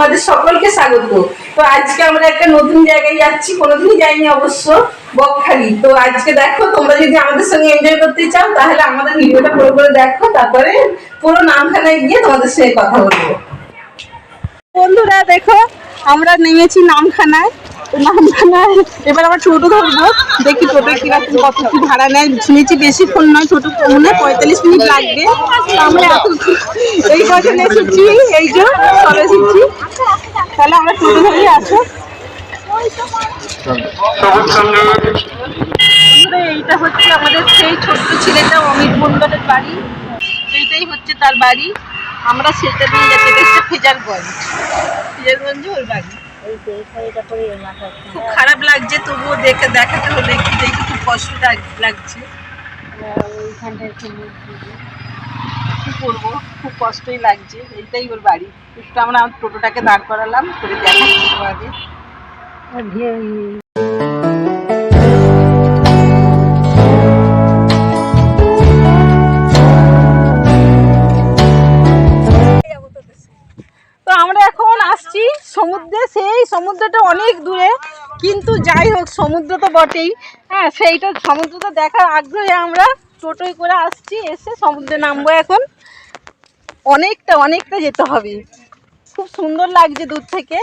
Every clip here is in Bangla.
তোমাদের সকলকে স্বাগত। তো আজকে আমরা একটা নতুন জায়গায় যাচ্ছি, কোনোদিনই যাইনি অবশ্য, বকখালি। তো আজকে দেখো, তোমরা যদি আমাদের সঙ্গে এনজয় করতে চাও তাহলে আমাদের ভিডিওটা পুরো করে দেখো, তারপরে পুরো নামখানায় গিয়ে তোমাদের সঙ্গে কথা বলবো। বন্ধুরা দেখো, আমরা নেমেছি নামখানায়। নামখানায় এবার আমরা টোটো ধরবো, দেখি টোটো কিরকম কত কি ভাড়া নেয়। শুনেছি বেশিক্ষণ নয়, টোটো মনে হয় 45 মিনিট লাগবে। আমরা এখন এই কজন এসেছি, এই যে সব এসেছি। তাহলে আমরা টোটো ধরে আসো। এইটা হচ্ছে আমাদের সেই ছোট্ট ছেলেটা অমিত মন্ডলের বাড়ি, এইটাই হচ্ছে তার বাড়ি। আমরা সেটা দিয়ে যাচ্ছি, এটা হচ্ছে ফেজারগঞ্জে ওর বাড়ি। খুব খারাপ লাগছে, তবুও দেখাতে হলো, একটু দেখে খুব কষ্ট লাগছে। কি করবো, খুব কষ্টই লাগছে। এইটাই ওর বাড়ি। একটু আমরা টোটোটাকে দাঁড় করালাম, করে দেখাচ্ছি তোমাদের। তো আমরা এখন আসছি সমুদ্রে। সেই সমুদ্রটা অনেক দূরে, কিন্তু যাই হোক সমুদ্র তো বটেই। হ্যাঁ, সেইটা সমুদ্রটা দেখার আগ্রহে আমরা টোটোয় করে আসছি, এসে সমুদ্রে নামবো এখন। অনেকটা যেতে হবে। খুব সুন্দর লাগছে দূর থেকে।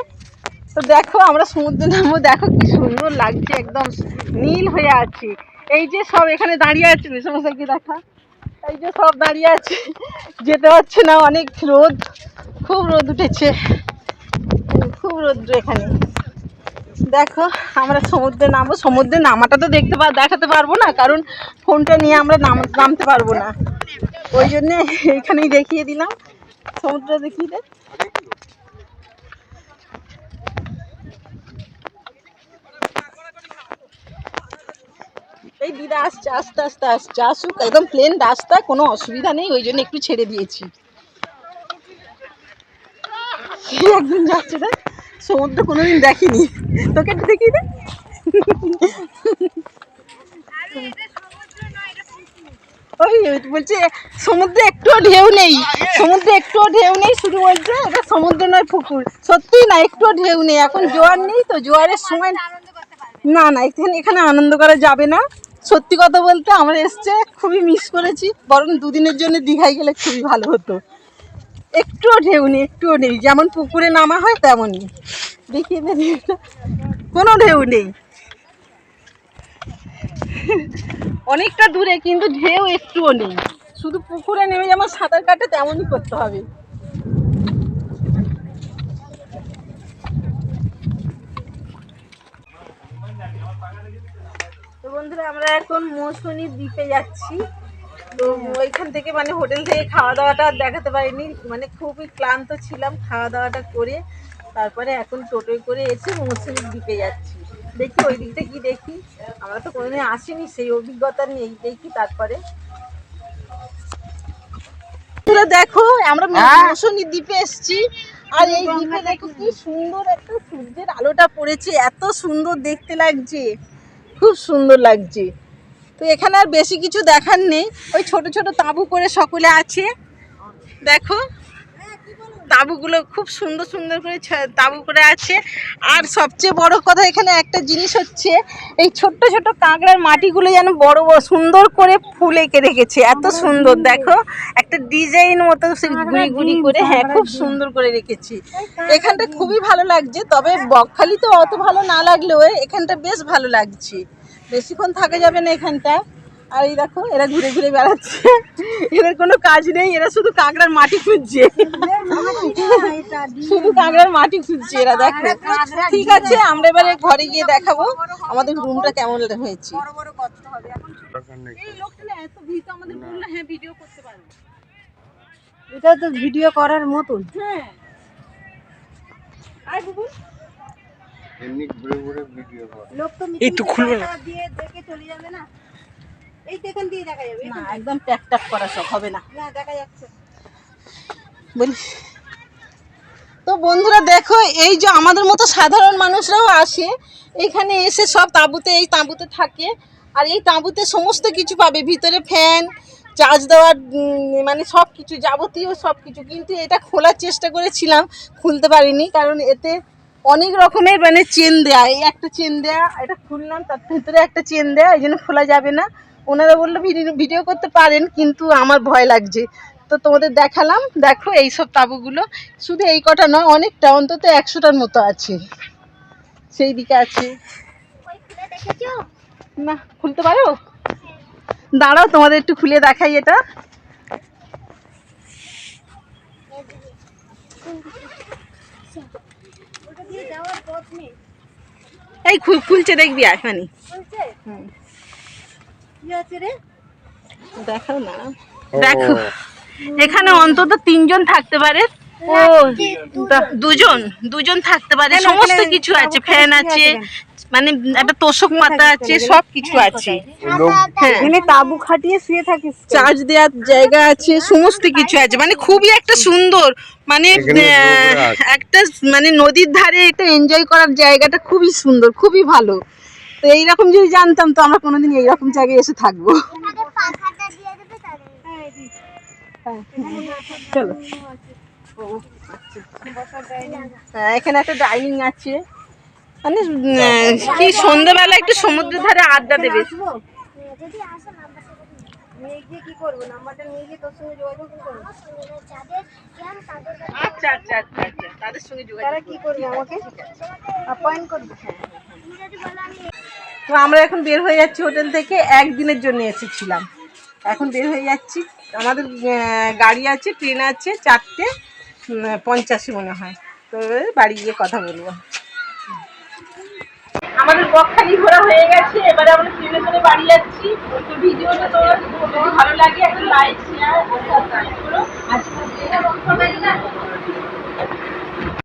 তো দেখো আমরা সমুদ্রে নামবো, দেখো কি সুন্দর লাগছে, একদম নীল হয়ে আছে। এই যে সব এখানে দাঁড়িয়ে আছে, মেশামশাইকে দেখা, এই যে সব দাঁড়িয়ে আছে, যেতে পারছে না, অনেক রোদ, খুব রোদ উঠেছে, খুব রোদ্র এখানে। দেখো আমরা সমুদ্রে নামবো। সমুদ্রে নামাটা তো দেখাতে পারবো না, কারণ ফোনটা নিয়ে আমরা নামতে পারবো না। ওই জন্যে এখানেই দেখিয়ে দিলাম, সমুদ্র দেখিয়ে দে। এই দিদা আসছে, আস্তে আসছে, আসুক, একদম প্লেন রাস্তা, কোনো অসুবিধা নেই, ওই জন্য একটু ছেড়ে দিয়েছি। একদিন যাচ্ছে, দেখ সমুদ্র কোনোদিন দেখিনি, তোকে একটু দেখিয়ে দে। ওই বলছে সমুদ্রে একটুও ঢেউ নেই, শুধু বলছে এটা সমুদ্র নয় পুকুর। সত্যি না, একটুও ঢেউ নেই, এখন জোয়ার নেই তো, জোয়ারের সময় না এখানে আনন্দ করা যাবে না। সত্যি কথা বলতে আমরা এসছে খুবই মিস করেছি, বরং দুদিনের জন্য দীঘায় গেলে খুবই ভালো হতো। একটুও ঢেউ নেই, যেমন পুকুরে নামা হয় তেমনই। দেখিয়ে দে, কোনো ঢেউ নেই, অনেকটা দূরে, কিন্তু ঢেউ একটুও নেই। শুধু পুকুরে নেমে যেমন সাঁতার কাটে তেমনই করতে হবে। তো বন্ধুরা, আমরা এখন মৌসুনি দ্বীপে যাচ্ছি। তো ওইখান থেকে মানে হোটেল থেকে খাওয়া দাওয়াটা দেখাতে পারিনি, মানে খুবই ক্লান্ত ছিলাম। খাওয়া দাওয়াটা করে তারপরে এখন টোটোয় করে এসে মৌসুনির দ্বীপে যাচ্ছি। দেখি ওই দিকটা কি দেখি, আমরা তো কোনোদিন আসিনি, সেই অভিজ্ঞতা নেই, দেখি তারপরে। দেখো আমরা মৌসুনি দ্বীপে এসেছি, আর এই দ্বীপে দেখো কি সুন্দর একটা সূর্যের আলোটা পড়েছে, এত সুন্দর দেখতে লাগছে, খুব সুন্দর লাগছে। তো এখানে আর বেশি কিছু দেখার নেই, ওই ছোট ছোট তাঁবু করে সকলে আছে। দেখো তাঁবুগুলো খুব সুন্দর করে তাঁবু করে আছে। আর সবচেয়ে বড় কথা, এখানে একটা জিনিস হচ্ছে, এই ছোট্ট ছোট্ট কাঁকড়ার মাটিগুলো যেন বড় সুন্দর করে ফুল এঁকে রেখেছে, এত সুন্দর। দেখো একটা ডিজাইন মতো গুড়ি করে, হ্যাঁ খুব সুন্দর করে রেখেছি। এখানটা খুবই ভালো লাগছে, তবে বকখালি তো অত ভালো না লাগলেও এখানটা বেশ ভালো লাগছে। বেশিক্ষণ থাকা যাবে না এখানটা। আর এই দেখো এরা ঘুরে বেড়াচ্ছে, এদের কোনো কাজ নেই, এরা শুধু কাঁকড়ার মাটি খুঁজছে, এরা। দেখো ঠিক আছে, আমরা এবারে ঘরে গিয়ে দেখাবো আমাদের রুমটা কেমন হয়েছে। এটা তো ভিডিও করার মতন। হ্যাঁ, লোক তো একটু খুলবে না, দিয়ে দেখে চলে যাবে না। এই এখান দিয়ে দেখা যাবে না একদম ট্যাক করা সব হবে না, দেখা যাচ্ছে বলি। তো বন্ধুরা দেখো, এই যে আমাদের মতো সাধারণ মানুষরাও আসে এখানে, এসে সব এই তাঁবুতে থাকে। আর এই তাঁবুতে সমস্ত কিছু পাবে, ভিতরে ফ্যান, চার্জ দেওয়ার মানে সব কিছু যাবতীয় সব কিছু, কিন্তু এটা খোলার চেষ্টা করেছিলাম, খুলতে পারিনি, কারণ এতে অনেক রকমের মানে চেন দেয়া, এই একটা চেন দেয়া, এটা খুললাম, তার ভিতরে একটা চেন দেয়া, এই জন্য খোলা যাবে না। ওনারা বললো ভিডিও করতে পারেন, কিন্তু আমার ভয় লাগছে, তো তোমাদের দেখালাম। দেখো এইসব তাঁবুগুলো শুধু এই কটা নয়, অনেকটা, অন্তত 100টার মতো আছে। সেই দিকে আছে না, খুলতে পারো? দাঁড়াও তোমাদের একটু খুলে দেখাই এটা। এই খুলছে, দেখবি এখানে দেখাও না, দেখো এখানে অন্তত 3জন থাকতে পারে। ও দুজন থাকতে পারে, সমস্ত কিছু আছে, ফ্যান আছে, মানে একটা তোষক পাতা আছে, সব কিছু আছে। হ্যাঁ, তাবু খাটিয়ে শুয়ে থাকিস, চার্জ দেওয়ার জায়গা আছে, সমস্ত কিছু আছে, মানে খুবই একটা সুন্দর, মানে একটা মানে নদীর ধারে এটা এনজয় করার জায়গাটা খুবই সুন্দর, খুবই ভালো। তো এইরকম যদি জানতাম তো আমরা কোনোদিন এইরকম জায়গায় এসে থাকবো। চলো, এখানে একটা ডাইনিং আছে, মানে কি সন্ধ্যাবেলা একটু সমুদ্রের ধারে আড্ডা দেবে। আচ্ছা আচ্ছা আচ্ছা আচ্ছা, তাদের সঙ্গে যোগাযোগ কি করবে, আমাকে অ্যাপয়েন্ট করবে। তো আমরা এখন বের হয়ে যাচ্ছি হোটেল থেকে, একদিনের জন্য এসেছিলাম, এখন বের হয়ে যাচ্ছি। আমাদের গাড়ি আছে, ট্রেন আছে 4:50 মনে হয়, তো বাড়ি গিয়ে কথা বলবো। আমাদের বকখালি ঘোরা হয়ে গেছে, এবারে আমরা ট্রেনে করে বাড়ি যাচ্ছি। তো ভিডিওটা তোমার যদি ভালো লাগে একটা লাইক শেয়ার